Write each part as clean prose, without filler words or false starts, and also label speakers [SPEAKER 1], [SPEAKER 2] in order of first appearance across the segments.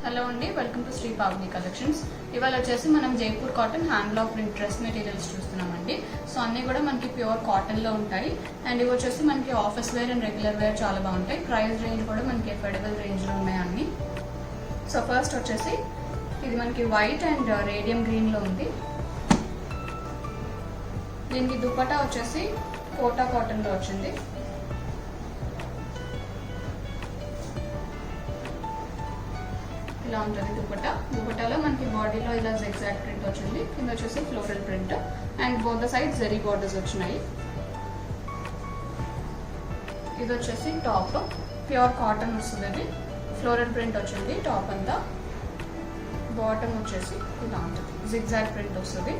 [SPEAKER 1] Hello అండి, welcome to Shri Pavani collections. ఇవాళ వచ్చేసి మనం Jaipur cotton hand block print dress materials చూస్తున్నామండి. సో అన్నీ కూడా మనకి ప్యూర్ కాటన్లో ఉంటాయి. అండ్ ఇవి వచ్చేసి మనకి office wear and regular wear చాలా బాగుంటాయి. ప్రైస్ రేంజ్ కూడా మనకి అఫోర్డబుల్ రేంజ్లో ఉన్నాయి అన్ని. సో ఫస్ట్ వచ్చేసి ఇది మనకి వైట్ అండ్ రేడియం గ్రీన్లో ఉంది. దీనికి దుపట్టా వచ్చేసి కోటా కాటన్లో వచ్చింది. ఇలా ఉంటుంది దుపట్టాలో మనకి బాడీలో ఇలా ఎగ్జాక్ట్ ప్రింట్ వచ్చింది. కింద వచ్చేసి floral print and both the side zari borders వచ్చినాయి. ఇది వచ్చేసి టాప్ ప్యూర్ కాటన్ వస్తుంది. ఇది ఫ్లోరల్ ప్రింట్ వచ్చింది టాప్ అంతా. బాటమ్ వచ్చేసి ఇలా ఉంటుంది, జిగ్జాగ్ ప్రింట్ వస్తుంది.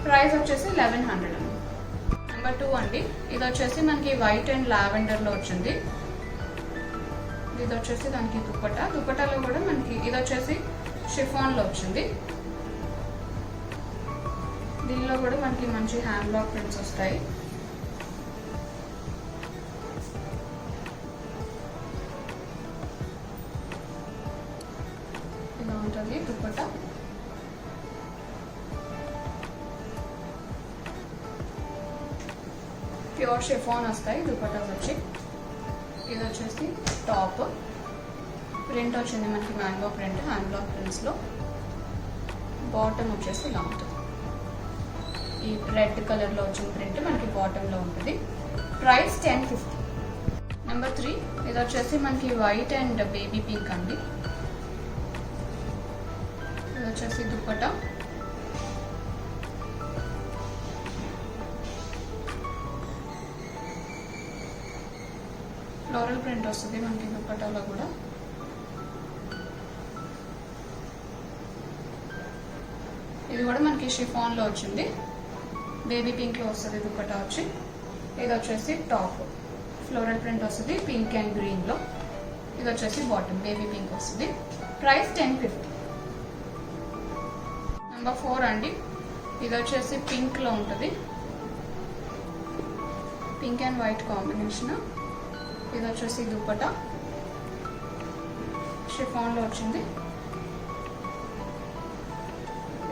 [SPEAKER 1] ప్రైస్ వచ్చేసి 1100 అండి. నెంబర్ 2 అండి, ఇది వచ్చేసి మనకి వైట్ అండ్ లావెండర్లో వచ్చింది. ఇది వచ్చేసి దానికి దుపట్టాలో కూడా మనకి ఇది వచ్చేసి షిఫాన్లో వచ్చింది. దీనిలో కూడా మనకి మంచి హ్యాండ్ బ్లాక్ ప్రింట్స్ వస్తాయి. ఇలా ఉంటుంది దుపట్టా. ప్యూర్ షిఫాన్ వస్తాయి దుపట్టాస్ వచ్చి. ఇది వచ్చేసి టాప్ ప్రింట్ వచ్చింది మనకి మ్యాంగో ప్రింట్ హ్యాండ్ బ్లాక్ ప్రింట్స్లో. బాటమ్ వచ్చేసి ఇలా ఉంటుంది. ఈ రెడ్ కలర్లో వచ్చిన ప్రింట్ మనకి బాటంలో ఉంటుంది. ప్రైస్ 1050. నెంబర్ 3 ఇది వచ్చేసి మనకి వైట్ అండ్ బేబీ పింక్ అండి. ఇది వచ్చేసి దుపట్టా. ఫ్లోరల్ ప్రింట్ వస్తుంది మనకి దుపట్టాలో కూడా. ఇది కూడా మనకి షిఫాన్లో వచ్చింది. బేబీ పింక్లో వస్తుంది దుపట్టా వచ్చి. ఇది వచ్చేసి టాప్ ఫ్లోరల్ ప్రింట్ వస్తుంది పింక్ అండ్ గ్రీన్లో. ఇది వచ్చేసి బాటమ్ బేబీ పింక్ వస్తుంది. ప్రైస్ 1050. నెంబర్ 4 అండి, ఇది వచ్చేసి పింక్లో ఉంటుంది. Pink and white combination. ఇది వచ్చేసి దుపట్టా షిఫాన్లో వచ్చింది.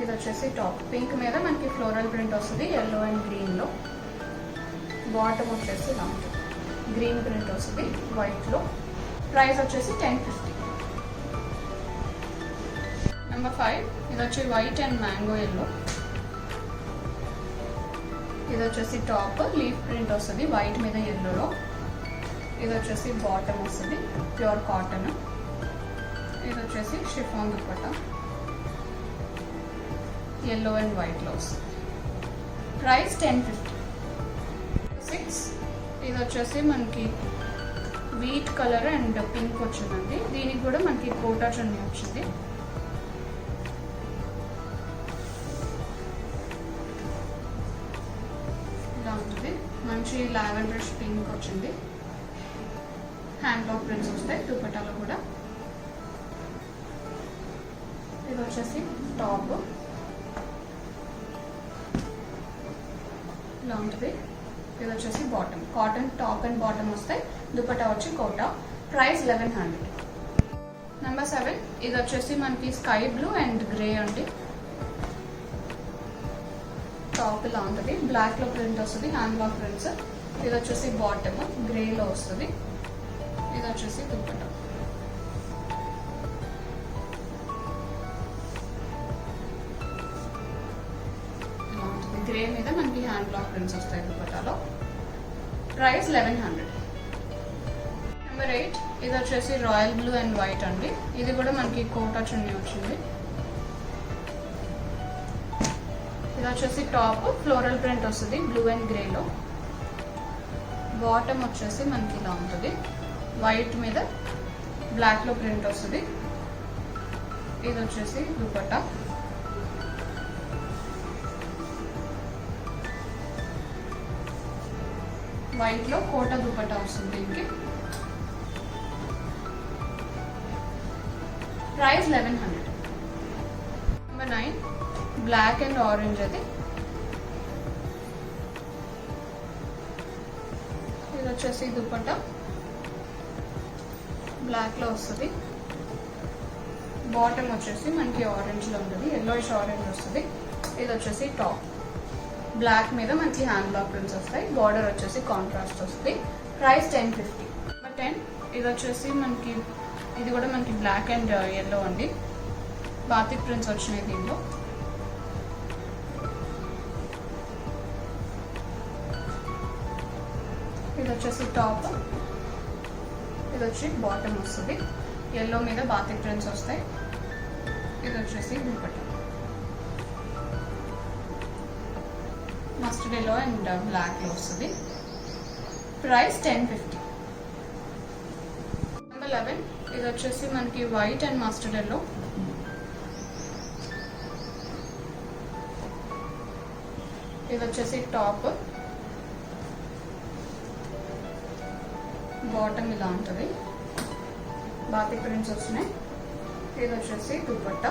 [SPEAKER 1] ఇది వచ్చేసి టాప్ పింక్ మీద మనకి ఫ్లోరల్ ప్రింట్ వస్తుంది ఎల్లో అండ్ గ్రీన్లో. బాటమ్ వచ్చేసి ఇలా ఉంటుంది, గ్రీన్ ప్రింట్ వస్తుంది వైట్లో. ప్రైస్ వచ్చేసి 1050. నెంబర్ 5 ఇది వచ్చి వైట్ అండ్ మ్యాంగో ఎల్లో. ఇది వచ్చేసి టాప్ లీఫ్ ప్రింట్ వస్తుంది వైట్ మీద ఎల్లోలో. ఇది వచ్చేసి బాటమ్ వస్తుంది ప్యూర్ కాటన్. ఇది వచ్చేసి షిఫాన్ దుపట్టా ఎల్లో అండ్ వైట్లో వస్తుంది. ప్రైస్ 1050. 6 ఇది వచ్చేసి మనకి వీట్ కలర్ అండ్ పింక్ వచ్చిందండి. దీనికి కూడా మనకి కోటా చున్నీ వచ్చింది. ఇలా ఉంటుంది, మంచి లావెండర్ పింక్ వచ్చింది. హ్యాండ్ బ్లాక్ ప్రింట్స్ వస్తాయి దుపట్టాలో కూడా. ఇది వచ్చేసి టాప్ ఇలా ఉంటుంది. ఇది వచ్చేసి bottom cotton top and bottom వస్తాయి. దుపట్టా వచ్చి కోటా. ప్రైస్ 1100. నెంబర్ 7 ఇది వచ్చేసి మనకి స్కై బ్లూ అండ్ గ్రే అండి. టాప్ ఇలా ఉంటుంది, బ్లాక్లో ప్రింట్ వస్తుంది హ్యాండ్ బ్లాక్ ప్రింట్స్. ఇది వచ్చేసి బాటమ్ గ్రేలో వస్తుంది. ఇది వచ్చేసి దుపట్టా. ఇలా ఉంటుంది, గ్రే మీద మనకి హ్యాండ్ బ్లాక్ ప్రింట్స్ వస్తాయి దుపట్టాలో. ప్రైస్ 1100. నెంబర్ 8 ఇది వచ్చేసి రాయల్ బ్లూ అండ్ వైట్ అండి. ఇది కూడా మనకి కోటా చున్నీ వచ్చింది. ఇది వచ్చేసి టాప్ ఫ్లోరల్ ప్రింట్ వస్తుంది బ్లూ అండ్ గ్రేలో. బాటమ్ వచ్చేసి మనకి ఇలా ఉంటుంది, వైట్ మీద బ్లాక్లో ప్రింట్ వస్తుంది. ఇది వచ్చేసి దుపట్టా. వైట్లో కోటా దుపట్టా వస్తుంది దీనికి. Price 1100. Number 9 black and orange. అది ఇది వచ్చేసి దుపట్టా బ్లాక్లో వస్తుంది. బాటమ్ వచ్చేసి మనకి ఆరెంజ్లో ఉంటుంది, ఎల్లోయిష్ ఆరెంజ్ వస్తుంది. ఇది వచ్చేసి టాప్, బ్లాక్ మీద మనకి హ్యాండ్ బ్లాక్ ప్రింట్స్ వస్తాయి. బార్డర్ వచ్చేసి కాంట్రాస్ట్ వస్తుంది. ప్రైస్ 1050. నెంబర్ 10 ఇది వచ్చేసి మనకి, ఇది కూడా మనకి బ్లాక్ అండ్ ఎల్లో అండి. బాతిక్ ప్రింట్స్ వచ్చినాయి దీనిలో. ఇది వచ్చేసి టాప్, ఇది వచ్చి బాటమ్ వస్తుంది. ఎల్లో మీద బాతిక్ ప్రింట్స్ వస్తాయి. ఇది వచ్చేసి దుపట్టా, మస్టర్డ్ ఎల్లో అండ్ బ్లాక్లో వస్తుంది. ప్రైస్ 1050. నెంబర్ 11 ఇది వచ్చేసి మనకి వైట్ అండ్ మస్టర్డ్ ఎల్లో. ఇది వచ్చేసి టాప్, బాటమ్ ఇలా ఉంటుంది, బాతిక్ ప్రింట్స్ వస్తున్నాయి. ఇది వచ్చేసి దుపట్టా,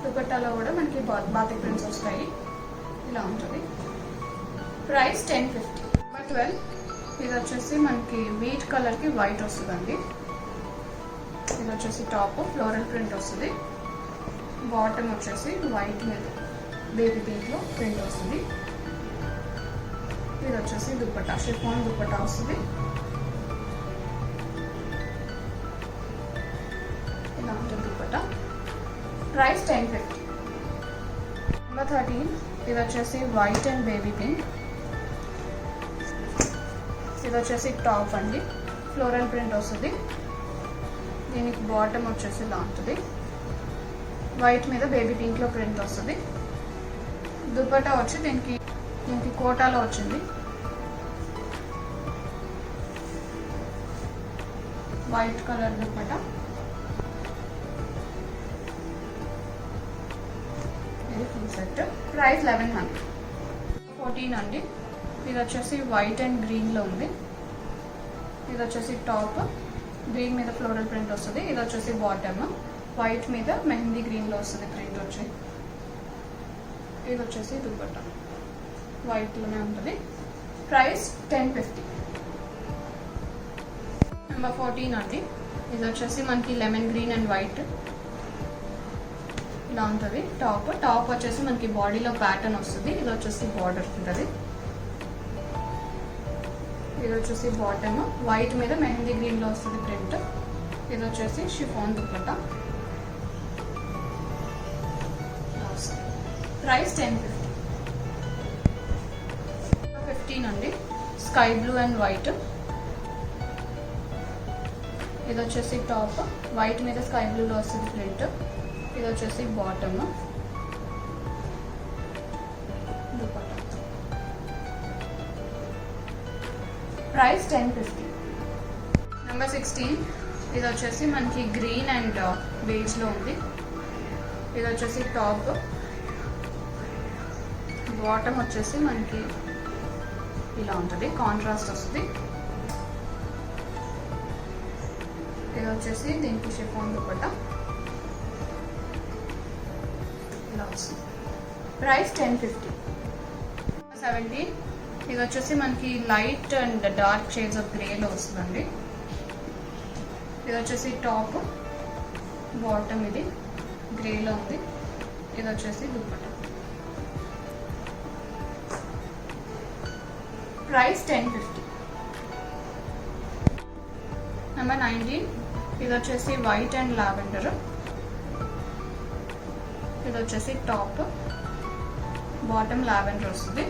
[SPEAKER 1] దుపట్టాలో కూడా మనకి బాతిక్ ప్రింట్స్ వస్తాయి, ఇలా ఉంటుంది. ప్రైస్ 1050. నెంబర్ 12 ఇది వచ్చేసి మనకి వీట్ కలర్కి వైట్ వస్తుందండి. ఇది వచ్చేసి టాప్, ఫ్లోరల్ ప్రింట్ వస్తుంది. బాటమ్ వచ్చేసి వైట్ మీద బేబీ పింక్లో ప్రింట్ వస్తుంది. ఇది వచ్చేసి దుపట్టా, షిఫాన్ దుపట్టా వస్తుంది. ఇలా ఉంటుంది దుపట్టా. ప్రైస్ 1050. నెంబర్ 13 ఇది వచ్చేసి వైట్ అండ్ బేబీ పింక్. ఇది వచ్చేసి టాప్ అండి, ఫ్లోరల్ ప్రింట్ వస్తుంది. దీనికి బాటమ్ వచ్చేసి ఇలా ఉంటుంది, వైట్ మీద బేబీ పింక్లో ప్రింట్ వస్తుంది. దుపట్టా వచ్చి దీనికి కోటాలో వచ్చింది. White colour dupatta. ఇది ఫుల్ సెట్. ప్రైస్ 1100. 14 అండి. ఇది వచ్చేసి వైట్ అండ్ గ్రీన్లో ఉంది. ఇది వచ్చేసి టాప్, గ్రీన్ మీద ఫ్లోరల్ ప్రింట్ వస్తుంది. ఇది వచ్చేసి బాటమ్, వైట్ మీద మెహందీ గ్రీన్లో వస్తుంది ప్రింట్ వచ్చి. ఇది వచ్చేసి దుపట్టా, వైట్లోనే ఉంటుంది. ప్రైస్ 1050. నెంబర్ 14 అండి. ఇది వచ్చేసి మనకి లెమన్ గ్రీన్ అండ్ వైట్ ఇలా ఉంటుంది. టాప్ వచ్చేసి మనకి బాడీలో ప్యాటర్న్ వస్తుంది. ఇది వచ్చేసి బార్డర్ ఉంటుంది. ఇది వచ్చేసి బాటమ్, వైట్ మీద మెహందీ గ్రీన్లో వస్తుంది ప్రింట్. ఇది వచ్చేసి షిఫాన్ దుపట్టా. ప్రైస్ 1050. 15 అండి. Sky blue and white. ఇది వచ్చేసి టాప్, వైట్ మీద స్కై బ్లూలో వస్తుంది ప్రింట్. ఇది వచ్చేసి బాటమ్, దుపట్టా. ప్రైస్ 1050. నెంబర్ 16 ఇది వచ్చేసి మనకి గ్రీన్ అండ్ బేజ్లో ఉంది. ఇది వచ్చేసి టాప్, బాటమ్ వచ్చేసి మనకి ఇలా ఉంటుంది, కాంట్రాస్ట్ వస్తుంది. ఇది వచ్చేసి దీనికి షిఫాన్ దుపట్టా ఇలా వస్తుంది. ప్రైస్ 1050. 17 ఇది వచ్చేసి మనకి light and dark shades of గ్రేలో వస్తుందండి. ఇది వచ్చేసి టాప్, బాటమ్ ఇది గ్రేలో ఉంది. ఇది వచ్చేసి దుపట్టా. ప్రైస్ 1050. నెంబర్ 19 ఇది వచ్చేసి వైట్ అండ్ లావెండర్. ఇది వచ్చేసి టాప్, బాటమ్ లావెండర్ వస్తుంది.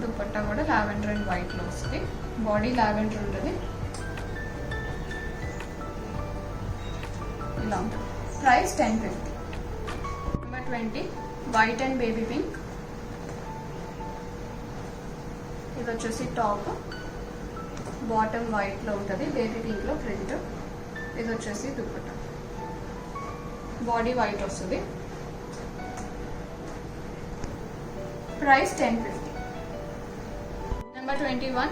[SPEAKER 1] దుపట్టా కూడా లావెండర్ అండ్ వైట్లో వస్తుంది. బాడీ లావెండర్ ఉంటుంది. ఇలా ఉంటుంది. Price 1050. Number 20 white and baby pink. ఇది వచ్చేసి టాప్, బాటమ్ వైట్లో ఉంటుంది, బేబీ పింక్లో ప్రింట్. ఇది వచ్చేసి దుపట్టా, బాడీ వైట్ వస్తుంది. ప్రైస్ 1050. నెంబర్ 21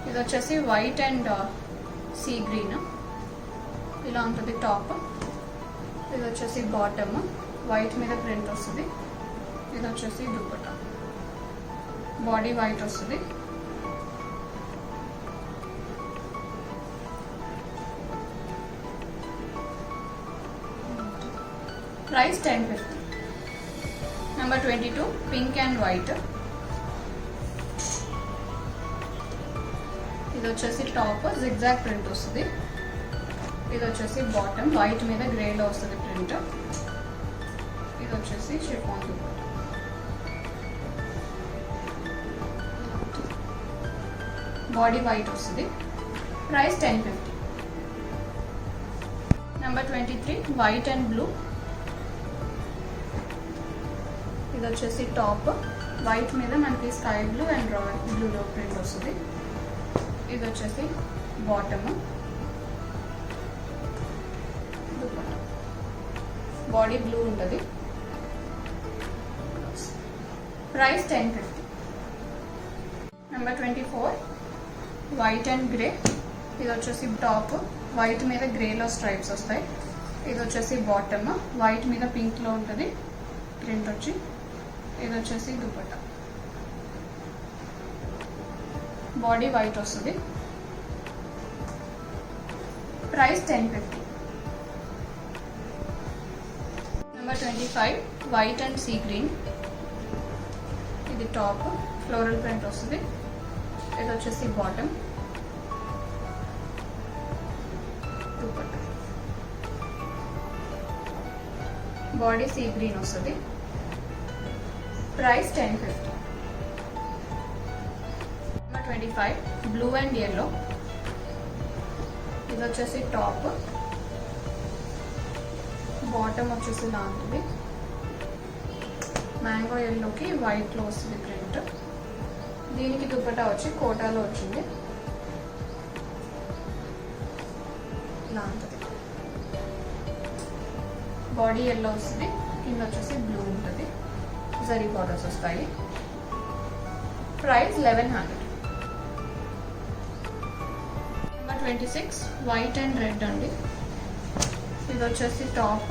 [SPEAKER 1] ఇది వచ్చేసి వైట్ అండ్ సీ గ్రీన్ ఇలా ఉంటుంది టాప్. ఇది వచ్చేసి బాటమ్, వైట్ మీద ప్రింట్ వస్తుంది. ఇది వచ్చేసి దుపట్టా, బాడీ వైట్ వస్తుంది. Price 1050. Number 22 pink and white. ఇది వచ్చేసి టాప్ జిగ్జాగ్ ప్రింట్ వస్తుంది. ఇది వచ్చేసి బాటమ్ వైట్ మీద గ్రేలో వస్తుంది ప్రింట్. ఇది వచ్చేసి షిఫాన్ దుపట్టా. బాడీ వైట్ వస్తుంది. Price 1050. Number 23 white and blue. ఇది వచ్చేసి టాప్ వైట్ మీద మనకి స్కై బ్లూ అండ్ రాయల్ బ్లూలో ప్రింట్ వస్తుంది. ఇది వచ్చేసి బాటమ్, బాడీ బ్లూ ఉంటుంది. Price 1050. Number 24 white and grey. ఇది వచ్చేసి టాప్ వైట్ మీద గ్రేలో స్ట్రైప్స్ వస్తాయి. ఇది వచ్చేసి బాటమ్ వైట్ మీద పింక్లో ఉంటుంది ప్రింట్ వచ్చి. ఇది వచ్చేసి దుపట్టా, బాడీ వైట్ వస్తుంది. Price 1050. Number 25 white and sea green. ఇది టాప్ ఫ్లోరల్ ప్రింట్ వస్తుంది. ఇది వచ్చేసి bottom, dupatta, body sea green వస్తుంది. ప్రైస్ 1050. 25 blue and yellow. ఇది వచ్చేసి టాప్, బాటమ్ వచ్చేసి ఇలా ఉంటుంది. మ్యాంగో ఎల్లోకి వైట్లో వస్తుంది ప్రింట్. దీనికి దుపట్టా వచ్చి కోటాలో వచ్చింది ఇలా ఉంటుంది. బాడీ ఎల్లో వస్తుంది, కింద వచ్చేసి బ్లూ ఉంటుంది. జరీ బార్డర్స్ వస్తాయి. ప్రైస్ 1100. 26 వైట్ అండ్ రెడ్ అండి. ఇది వచ్చేసి టాప్,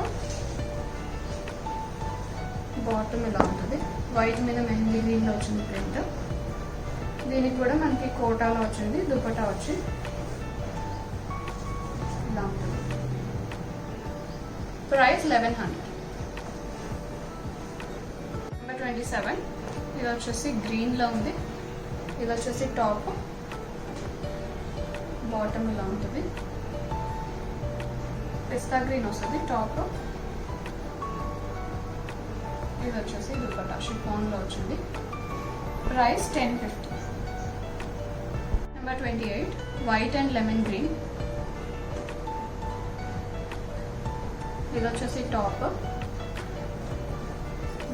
[SPEAKER 1] బాటమ్ ఇలా ఉంటుంది. వైట్ మీద మెహందీ గ్రీన్లో వచ్చింది ప్రింట్. దీనికి కూడా మనకి కోటాలో వచ్చింది. దుపట్టా వచ్చి ఇలా ఉంటుంది. ప్రైస్ 1100. నెంబర్ 27 ఇది వచ్చేసి గ్రీన్లో ఉంది. ఇది వచ్చేసి టాప్, బాటమ్ ఇలా ఉంటుంది. పిస్తా గ్రీన్ వస్తుంది టాప్. ఇది వచ్చేసి దుపట్టా షిఫాన్లో వచ్చింది. Price 1050. Number 28 white and lemon green. ఇది వచ్చేసి టాప్,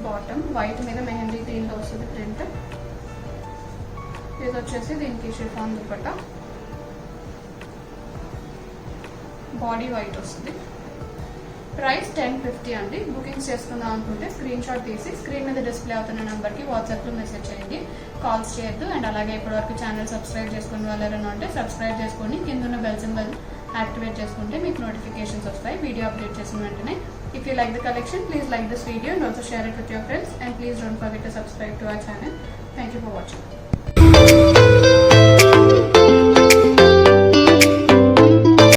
[SPEAKER 1] బాటమ్ వైట్ మీద మెహందీ గ్రీన్లో వస్తుంది ప్రింట్. ఇది వచ్చేసి దీనికి షిఫాన్ దుపట్టా, బాడీ వైట్ వస్తుంది. ప్రైస్ 1050 అండి. బుకింగ్స్ చేసుకుందాం అనుకుంటే స్క్రీన్ షాట్ తీసి స్క్రీన్ మీద డిస్ప్లే అవుతున్న నెంబర్కి వాట్సాప్లో మెసేజ్ చేయండి. కాల్స్ చేయొద్దు. అండ్ అలాగే ఇప్పటివరకు ఛానల్ సబ్స్క్రైబ్ చేసుకుని వాళ్ళు ఎవరైనా ఉంటే సబ్స్క్రైబ్ చేసుకొని కింద ఉన్న బెల్ సింబల్ యాక్టివేట్ చేసుకుంటే మీకు నోటిఫికేషన్స్ వస్తాయి వీడియో అప్డేట్ చేసిన వెంటనే. If you like the collection, please like this video and also share it with your friends. And please don't forget to subscribe to our channel. Thank you for watching.